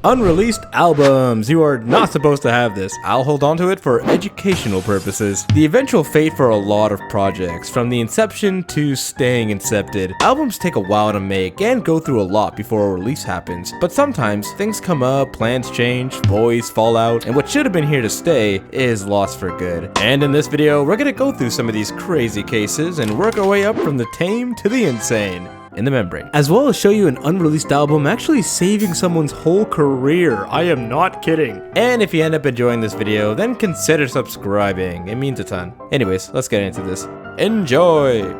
Unreleased albums. You are not supposed to have this. I'll hold on to it for educational purposes. The eventual fate for a lot of projects, from the inception to staying incepted. Albums take a while to make and go through a lot before a release happens, but sometimes things come up, plans change, boys fall out, and what should have been here to stay is lost for good. And in this video, we're gonna go through some of these crazy cases and work our way up from the tame to the insane in the membrane, as well as show you an unreleased album actually saving someone's whole career. I am not kidding. And if you end up enjoying this video, then consider subscribing. It means a ton. Anyways, let's get into this. Enjoy!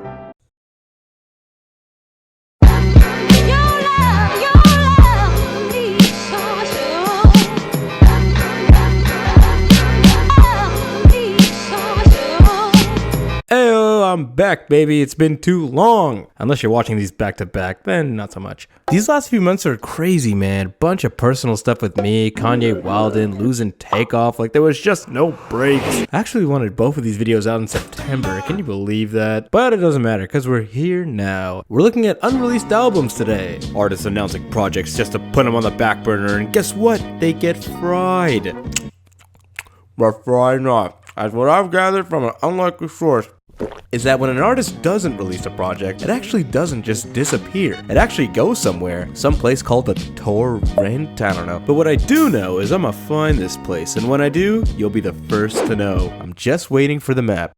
I'm back, baby. It's been too long. Unless you're watching these back to back, then not so much. These last few months are crazy, man. Bunch of personal stuff with me, Kanye Wildin, losing Takeoff, like there was just no breaks. I actually wanted both of these videos out in September. Can you believe that? But it doesn't matter because we're here now. We're looking at unreleased albums today. Artists announcing projects just to put them on the back burner, and guess what? They get fried. But fried not. That's what I've gathered from an unlikely source. Is that when an artist doesn't release a project, it actually doesn't just disappear. It actually goes somewhere, someplace called the torrent, I don't know. But what I do know is I'ma find this place, and when I do, you'll be the first to know. I'm just waiting for the map.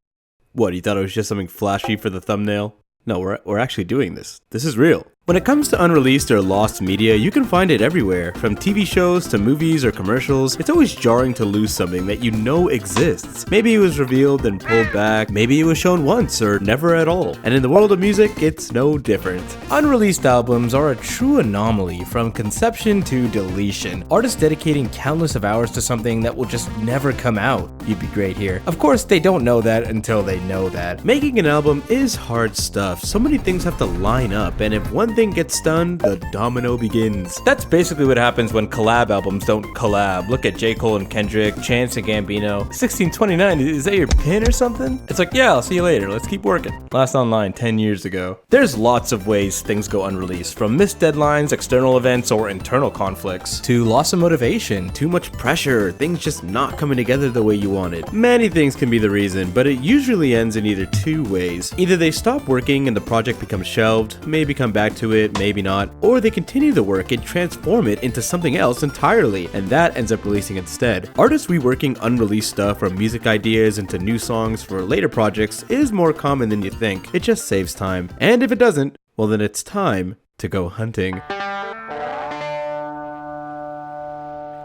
What, you thought it was just something flashy for the thumbnail? No, we're actually doing this. This is real. When it comes to unreleased or lost media, you can find it everywhere. From TV shows to movies or commercials, it's always jarring to lose something that you know exists. Maybe it was revealed and pulled back, maybe it was shown once or never at all. And in the world of music, it's no different. Unreleased albums are a true anomaly from conception to deletion. Artists dedicating countless of hours to something that will just never come out. You'd be great here. Of course, they don't know that until they know that. Making an album is hard stuff. So many things have to line up, and if one thing gets done, the domino begins. That's basically what happens when collab albums don't collab. Look at J. Cole and Kendrick, Chance and Gambino. 1629, is that your pin or something? It's like, yeah, I'll see you later, let's keep working. Last online 10 years ago. There's lots of ways things go unreleased, from missed deadlines, external events, or internal conflicts, to loss of motivation, too much pressure, things just not coming together the way you wanted. Many things can be the reason, but it usually ends in either two ways. Either they stop working and the project becomes shelved, maybe come back to it, maybe not, or they continue the work and transform it into something else entirely, and that ends up releasing instead. Artists reworking unreleased stuff from music ideas into new songs for later projects is more common than you think. It just saves time. And if it doesn't, well then it's time to go hunting.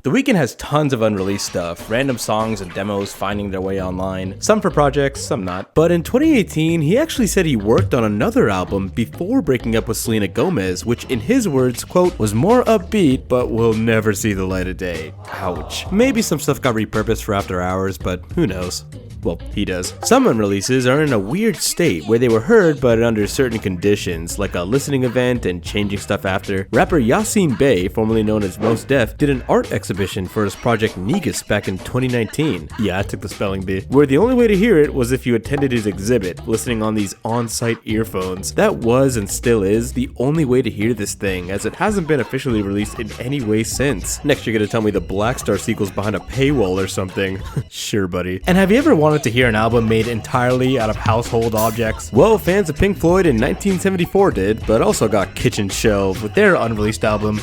The Weeknd has tons of unreleased stuff, random songs and demos finding their way online, some for projects, some not. But in 2018, he actually said he worked on another album before breaking up with Selena Gomez, which in his words, quote, was more upbeat but will never see the light of day. Ouch. Maybe some stuff got repurposed for After Hours, but who knows? Well, he does. Some unreleases are in a weird state where they were heard but under certain conditions, like a listening event and changing stuff after. Rapper Yasin Bey, formerly known as Mos Def, did an art exhibition for his project Negus back in 2019. Yeah, I took the spelling bee. Where the only way to hear it was if you attended his exhibit, listening on these on-site earphones. That was and still is the only way to hear this thing, as it hasn't been officially released in any way since. Next you're gonna tell me the Black Star sequel's behind a paywall or something. Sure, buddy. And have you ever wanted to hear an album made entirely out of household objects? Well, fans of Pink Floyd in 1974 did, but also got kitchen shelved with their unreleased album.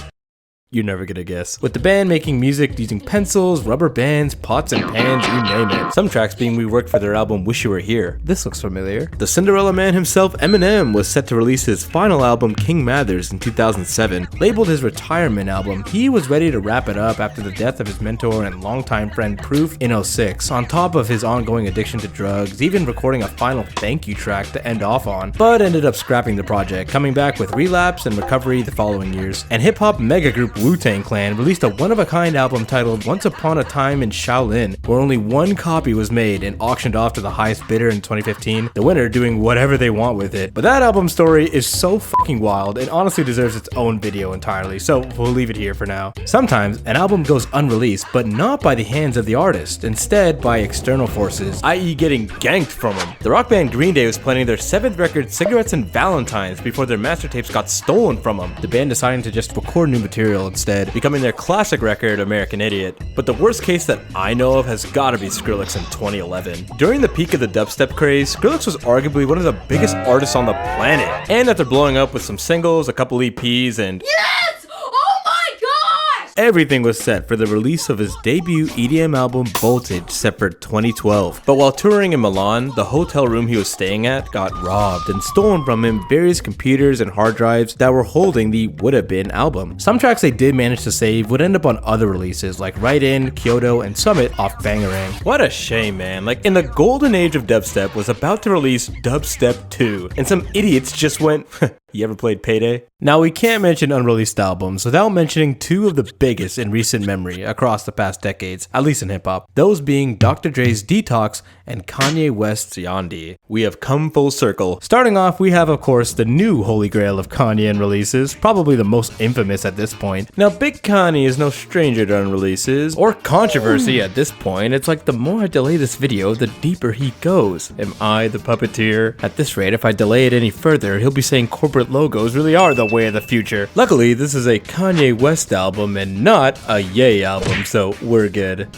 You're never gonna guess. With the band making music using pencils, rubber bands, pots and pans, you name it. Some tracks being reworked for their album Wish You Were Here. This looks familiar. The Cinderella Man himself, Eminem, was set to release his final album King Mathers in 2007. Labeled his retirement album, he was ready to wrap it up after the death of his mentor and longtime friend Proof in 2006, on top of his ongoing addiction to drugs, even recording a final thank you track to end off on, but ended up scrapping the project, coming back with Relapse and Recovery the following years. And hip-hop mega group Wu-Tang Clan released a one-of-a-kind album titled Once Upon a Time in Shaolin, where only one copy was made and auctioned off to the highest bidder in 2015, the winner doing whatever they want with it. But that album story is so fucking wild and honestly deserves its own video entirely, so we'll leave it here for now. Sometimes an album goes unreleased, but not by the hands of the artist, instead by external forces, i.e. getting ganked from them. The rock band Green Day was planning their 7th record, Cigarettes and Valentines, before their master tapes got stolen from them. The band deciding to just record new material instead, becoming their classic record, American Idiot. But the worst case that I know of has gotta be Skrillex in 2011. During the peak of the dubstep craze, Skrillex was arguably one of the biggest artists on the planet. And after blowing up with some singles, a couple EPs, and Yes! Oh my gosh! everything was set for the release of his debut EDM album Voltage, set for 2012. But while touring in Milan, the hotel room he was staying at got robbed and stolen from him various computers and hard drives that were holding the would-have been album. Some tracks they did manage to save would end up on other releases like Right In, Kyoto, and Summit off Bangarang. What a shame, man. Like, in the golden age of dubstep was about to release Dubstep 2, and some idiots just went, you ever played Payday? Now, we can't mention unreleased albums without mentioning two of the biggest in recent memory across the past decades, at least in hip-hop, those being Dr. Dre's Detox and Kanye West's Yandhi. We have come full circle. Starting off, we have, of course, the new holy grail of Kanye and releases, probably the most infamous at this point. Now, Big Kanye is no stranger to unreleases, or controversy at this point. It's like the more I delay this video, the deeper he goes. Am I the puppeteer? At this rate, if I delay it any further, he'll be saying corporate logos really are the way of the future. Luckily, this is a Kanye West album and not a Ye album, so we're good.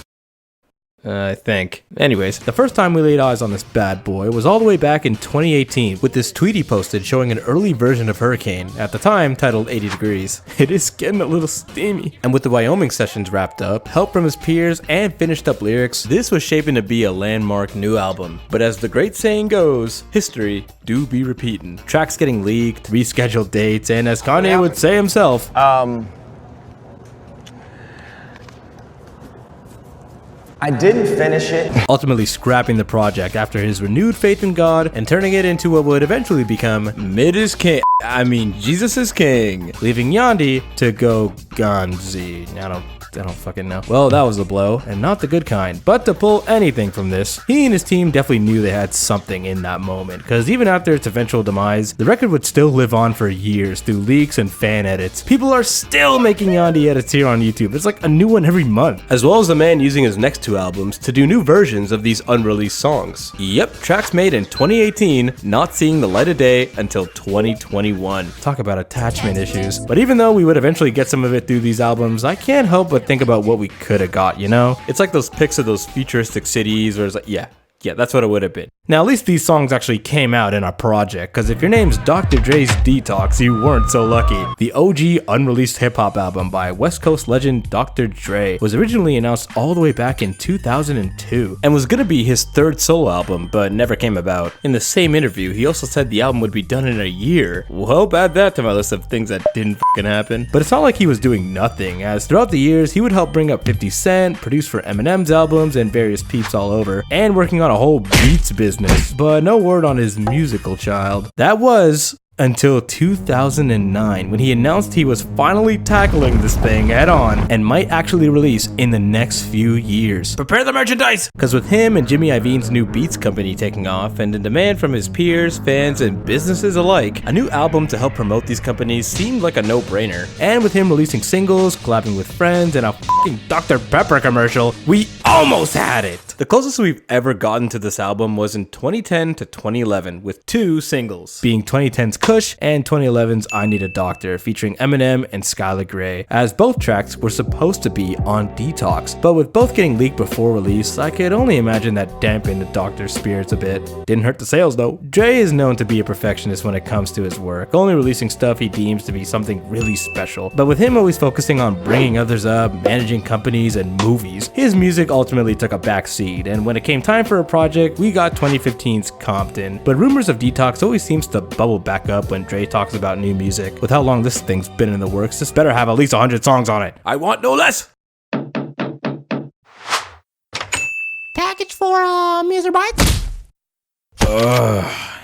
I think. Anyways, the first time we laid eyes on this bad boy was all the way back in 2018 with this tweet he posted showing an early version of Hurricane, at the time titled 80 Degrees. It is getting a little steamy. And with the Wyoming sessions wrapped up, help from his peers, and finished up lyrics, this was shaping to be a landmark new album. But as the great saying goes, history do be repeating. Tracks getting leaked, rescheduled dates, and as Kanye would say himself, I didn't finish it. Ultimately scrapping the project after his renewed faith in God and turning it into what would eventually become Mid is King. I mean, Jesus is King. Leaving Yandhi to go Ganzi. I don't fucking know. Well, that was a blow, and not the good kind. But to pull anything from this, he and his team definitely knew they had something in that moment, because even after its eventual demise, the record would still live on for years through leaks and fan edits. People are still making Yandhi edits here on YouTube. It's like a new one every month. As well as the man using his next two albums to do new versions of these unreleased songs. Yep, tracks made in 2018, not seeing the light of day until 2021. Talk about attachment issues. But even though we would eventually get some of it through these albums, I can't help but think about what we could have got, you know? It's like those pics of those futuristic cities where it's like, yeah, that's what it would have been. Now, at least these songs actually came out in our project, because if your name's Dr. Dre's Detox, you weren't so lucky. The OG unreleased hip-hop album by West Coast legend Dr. Dre was originally announced all the way back in 2002, and was gonna be his third solo album, but never came about. In the same interview, he also said the album would be done in a year. Well, add that to my list of things that didn't fucking happen. But it's not like he was doing nothing, as throughout the years, he would help bring up 50 Cent, produce for Eminem's albums and various peeps all over, and working on a whole beats business, but no word on his musical child. That was until 2009, when he announced he was finally tackling this thing head on and might actually release in the next few years. Prepare the merchandise! Because with him and Jimmy Iovine's new Beats company taking off, and in demand from his peers, fans, and businesses alike, a new album to help promote these companies seemed like a no-brainer. And with him releasing singles, collabing with friends, and a fucking Dr. Pepper commercial, we almost had it! The closest we've ever gotten to this album was in 2010 to 2011 with two singles, being 2010's Kush and 2011's I Need a Doctor, featuring Eminem and Skylar Grey, as both tracks were supposed to be on Detox. But with both getting leaked before release, I could only imagine that dampened the Doctor's spirits a bit. Didn't hurt the sales though. Dre is known to be a perfectionist when it comes to his work, only releasing stuff he deems to be something really special. But with him always focusing on bringing others up, managing companies, and movies, his music ultimately took a backseat. And when it came time for a project, we got 2015's Compton. But rumors of Detox always seems to bubble back up when Dre talks about new music. With how long this thing's been in the works, this better have at least 100 songs on it. I want no less! Package for Mr. Bites?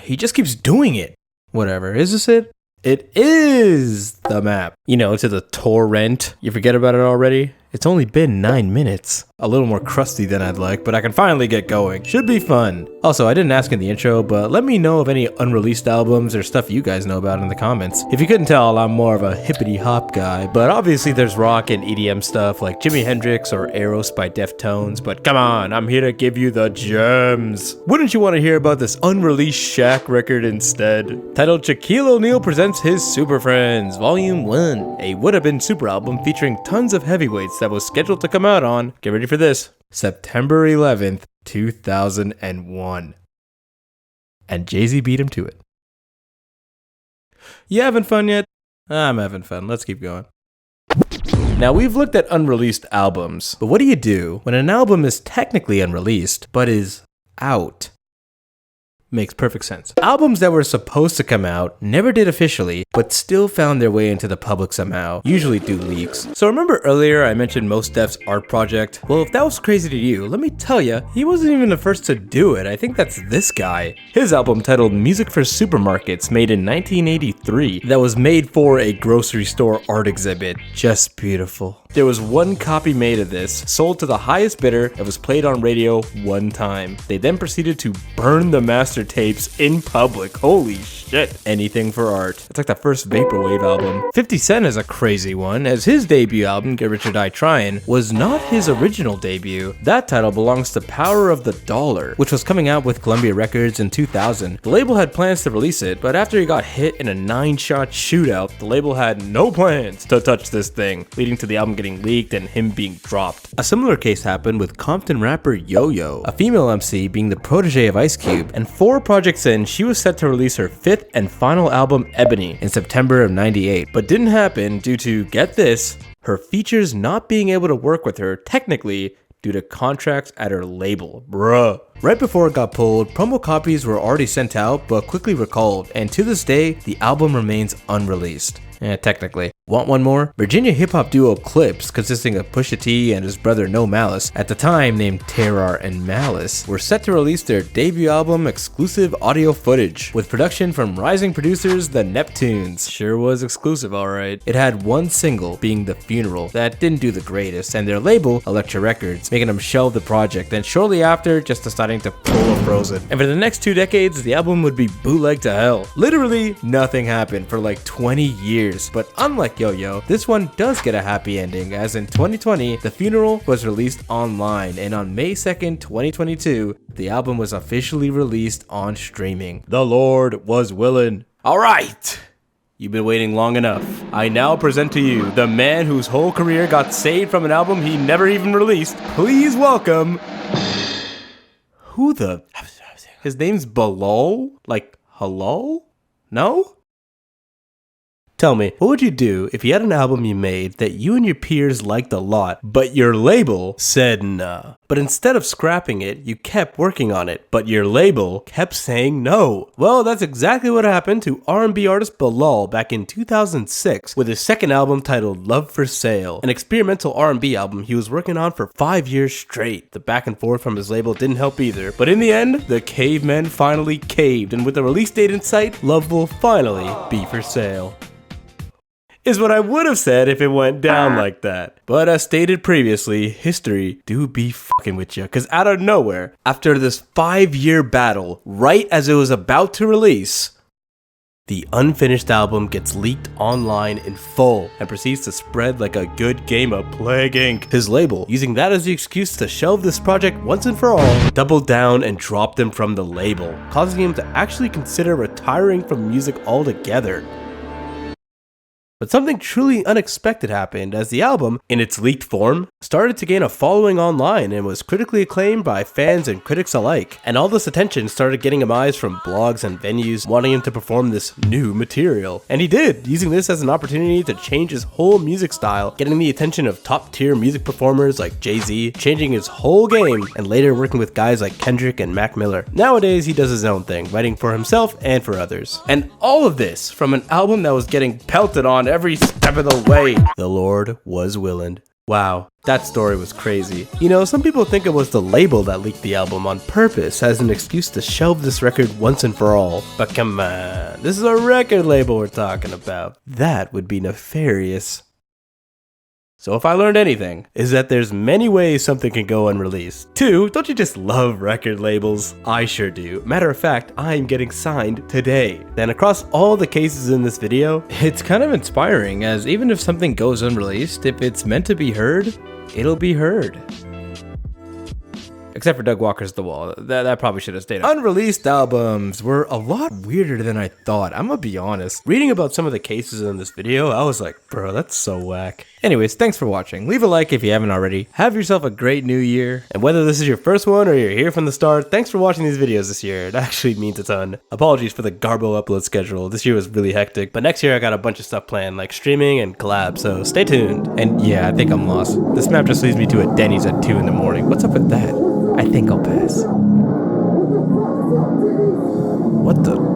He just keeps doing it. Whatever, is this it? It is the map. You know, to the torrent. You forget about it already? It's only been 9 minutes. A little more crusty than I'd like, but I can finally get going. Should be fun. Also, I didn't ask in the intro, but let me know of any unreleased albums or stuff you guys know about in the comments. If you couldn't tell, I'm more of a hippity hop guy, but obviously there's rock and EDM stuff like Jimi Hendrix or Eros by Deftones, but come on, I'm here to give you the gems. Wouldn't you want to hear about this unreleased Shaq record instead? Titled Shaquille O'Neal Presents His Super Friends, Volume 1, a would-have-been super album featuring tons of heavyweights that was scheduled to come out on, get ready for this, September 11th, 2001. And Jay-Z beat him to it. You having fun yet? I'm having fun. Let's keep going. Now, we've looked at unreleased albums, but what do you do when an album is technically unreleased, but is out? Makes perfect sense. Albums that were supposed to come out never did officially, but still found their way into the public somehow, usually through leaks. So remember earlier I mentioned Mos Def's art project? Well, if that was crazy to you, let me tell you, he wasn't even the first to do it. I think that's this guy. His album titled Music for Supermarkets, made in 1983, that was made for a grocery store art exhibit. Just beautiful. There was one copy made of this, sold to the highest bidder, and was played on radio one time. They then proceeded to burn the master tapes in public. Holy shit. Anything for art. It's like the first Vaporwave album. 50 Cent is a crazy one, as his debut album, Get Rich or Die Tryin', was not his original debut. That title belongs to Power of the Dollar, which was coming out with Columbia Records in 2000. The label had plans to release it, but after he got hit in a 9-shot shootout, the label had no plans to touch this thing, leading to the album getting leaked and him being dropped. A similar case happened with Compton rapper Yo-Yo, a female MC being the protege of Ice Cube, and 4 projects in, she was set to release her 5th and final album, Ebony, in September of '98, but didn't happen due to, get this, her features not being able to work with her technically due to contracts at her label. Bruh. Right before it got pulled, promo copies were already sent out but quickly recalled, and to this day, the album remains unreleased. Technically. Want one more? Virginia hip-hop duo Clips, consisting of Pusha T and his brother No Malice, at the time named Terrar and Malice, were set to release their debut album exclusive audio footage, with production from rising producers The Neptunes. Sure was exclusive, alright. It had one single, being The Funeral, that didn't do the greatest, and their label, Elektra Records, making them shelve the project, and shortly after, just deciding to pull a Frozen. And for the next 2 decades, the album would be bootlegged to hell. Literally, nothing happened for like 20 years. But unlike Yo-Yo, this one does get a happy ending, as in 2020, The Funeral was released online, and on May 2nd, 2022, the album was officially released on streaming. The Lord was willing. Alright! You've been waiting long enough. I now present to you the man whose whole career got saved from an album he never even released. Please welcome... Who the... His name's Bilal? Like, hello? No? Tell me, what would you do if you had an album you made that you and your peers liked a lot, but your label said nah? But instead of scrapping it, you kept working on it, but your label kept saying no. Well, that's exactly what happened to R&B artist Bilal back in 2006 with his second album titled Love for Sale, an experimental R&B album he was working on for 5 years straight. The back and forth from his label didn't help either, but in the end, the cavemen finally caved, and with the release date in sight, Love will finally be for sale. Is what I would have said if it went down like that. But as stated previously, history do be fucking with you, cause out of nowhere, after this 5-year battle, right as it was about to release, the unfinished album gets leaked online in full and proceeds to spread like a good game of Plague Inc. His label, using that as the excuse to shelve this project once and for all, doubled down and dropped him from the label, causing him to actually consider retiring from music altogether. But something truly unexpected happened as the album, in its leaked form, started to gain a following online and was critically acclaimed by fans and critics alike. And all this attention started getting him eyes from blogs and venues wanting him to perform this new material. And he did, using this as an opportunity to change his whole music style, getting the attention of top tier music performers like Jay-Z, changing his whole game, and later working with guys like Kendrick and Mac Miller. Nowadays, he does his own thing, writing for himself and for others. And all of this from an album that was getting pelted on every step of the way. The Lord was willing. Wow, that story was crazy. You know, some people think it was the label that leaked the album on purpose as an excuse to shelve this record once and for all. But come on, this is a record label we're talking about. That would be nefarious. So if I learned anything, is that there's many ways something can go unreleased. 2, don't you just love record labels? I sure do. Matter of fact, I'm getting signed today. Then across all the cases in this video, it's kind of inspiring, as even if something goes unreleased, if it's meant to be heard, it'll be heard. Except for Doug Walker's The Wall. That probably should have stayed. Unreleased albums were a lot weirder than I thought. I'm gonna be honest. Reading about some of the cases in this video, I was like, bro, that's so whack. Anyways, thanks for watching. Leave a like if you haven't already. Have yourself a great new year. And whether this is your first one or you're here from the start, thanks for watching these videos this year. It actually means a ton. Apologies for the garbo upload schedule. This year was really hectic. But next year I got a bunch of stuff planned, like streaming and collabs, so stay tuned. And yeah, I think I'm lost. This map just leads me to a Denny's at 2 in the morning. What's up with that? I think I'll pass. What the?